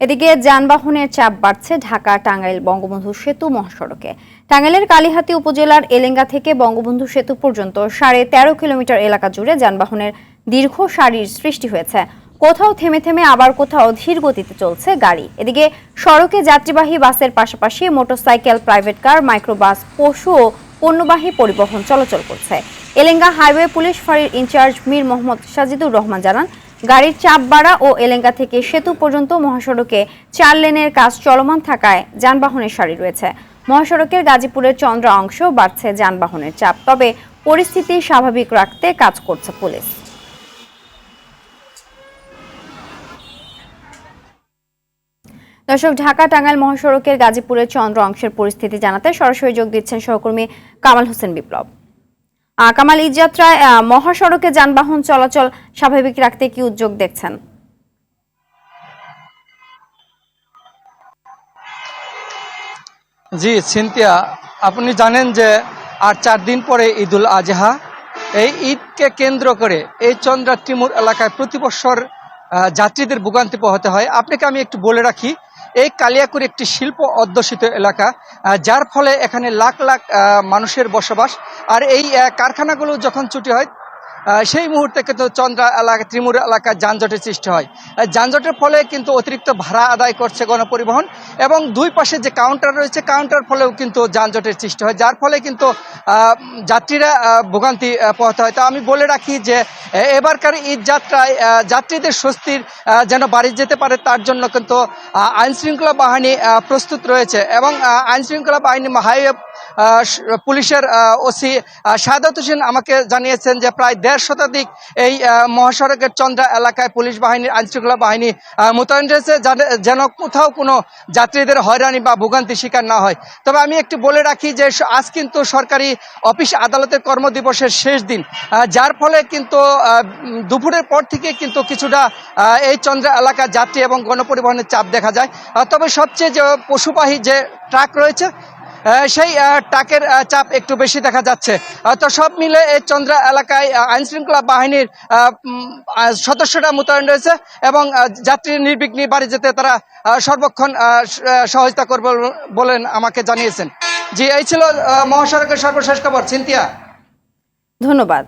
এদিকে যানবাহনের চাপ বাড়ছে ঢাকা টাঙ্গাইল বঙ্গবন্ধু সেতু মহাসড়কে। টাঙ্গাইলের কালিহাতী উপজেলার এলেঙ্গা থেকে বঙ্গবন্ধু সেতু পর্যন্ত 13.5 কিলোমিটার এলাকা জুড়ে যানবাহনের দীর্ঘ সারির সৃষ্টি হয়েছে। কোথাও থেমে থেমে আবার কোথাও ধীর গতিতে চলছে গাড়ি। এদিকে সড়কে যাত্রীবাহী বাসের পাশাপাশি মোটরসাইকেল, প্রাইভেট কার, মাইক্রোবাস, পশু ও পণ্যবাহী পরিবহন চলাচল করছে। এলেঙ্গা হাইওয়ে পুলিশ ফাঁড়ির ইনচার্জ মীর মোহাম্মদ সাজিদুর রহমান জানান, গাড়ির চাপ বাড়া ও এলেঙ্গা থেকে সেতু পর্যন্ত মহাসড়কে 4 লেনের কাজ চলমান থাকায় যানবাহনের সারি রয়েছে। মহাসড়কের গাজীপুরের চন্দ্রা অংশ বাড়ছে যানবাহনের চাপ, তবে পরিস্থিতি স্বাভাবিক রাখতে কাজ করছে পুলিশ। দর্শক, ঢাকা টাঙ্গাইল মহাসড়কের গাজীপুরের চন্দ্র অংশের পরিস্থিতি জানাতে সরাসরি যোগ দিচ্ছেন সহকর্মী কামাল হোসেন বিপ্লব। কামাল, ঈদ যাত্রায় মহাসড়কে যানবাহন চলাচল স্বাভাবিক রাখতে কি উদ্যোগ দেখছেন? জি সিনথিয়া, আপনি জানেন যে আর 4 দিন পরে ঈদুল আজহা। এই ঈদকে কেন্দ্র করে এই চন্দ্রা ত্রিমুর এলাকায় প্রতি বছর যাত্রীদের ভোগান্তি পোহাতে হয়। আপনাকে আমি একটু বলে রাখি, এই কালিয়াকুড়ি একটি শিল্প অধ্যুষিত এলাকা, যার ফলে এখানে লাখ লাখ মানুষের বসবাস। আর এই কারখানাগুলো যখন ছুটি হয় সেই মুহূর্তে কিন্তু চন্দ্রা এলাকা, ত্রিমুর এলাকায় যানজটের সৃষ্টি হয়। যানজটের ফলে কিন্তু অতিরিক্ত ভাড়া আদায় করছে গণপরিবহন, এবং দুই পাশে যে কাউন্টার রয়েছে, কাউন্টার ফলেও কিন্তু যানজটের সৃষ্টি হয়, যার ফলে কিন্তু যাত্রীরা ভোগান্তি পোহাতে হয়। তো আমি বলে রাখি যে এবারকার ঈদ যাত্রায় যাত্রীদের স্বস্তির যেন বাড়ি যেতে পারে, তার জন্য কিন্তু আইনশৃঙ্খলা বাহিনী প্রস্তুত রয়েছে। এবং আইনশৃঙ্খলা বাহিনী হাইওয়ে পুলিশের ওসি সাদাত হোসেন আমাকে জানিয়েছেন যে প্রায় 1.5 শতাধিক এই মহাসড়কের চন্দ্রা এলাকায় পুলিশ বাহিনীর আইনশৃঙ্খলা বাহিনী মোতায়েন রয়েছে, যেন কোথাও কোনো যাত্রীদের হয়রানি বা ভোগান্তি শিকার না হয়। তবে আমি একটু বলে রাখি যে আজ কিন্তু সরকারি অফিস আদালতের কর্মদিবসের শেষ দিন, যার ফলে কিন্তু দুপুরের পর থেকে কিন্তু কিছুটা এই চন্দ্রা এলাকার যাত্রী এবং গণপরিবহনের চাপ দেখা যায়। তবে সবচেয়ে যে পশুবাহী যে ট্রাক রয়েছে সেই ট্রাকের চাপ একটু বেশি দেখা যাচ্ছে। তো সব মিলে এই চন্দ্রা এলাকায় আইনশৃঙ্খলা বাহিনীর সদস্যরা মোতায়েন রয়েছে, এবং যাত্রী নির্বিঘ্নে বাড়ি যেতে তারা সর্বক্ষণ সহযোগিতা করবে বলেন আমাকে জানিয়েছেন। জি, এই ছিল মহাসড়কের সর্বশেষ খবর। সিনথিয়া, ধন্যবাদ।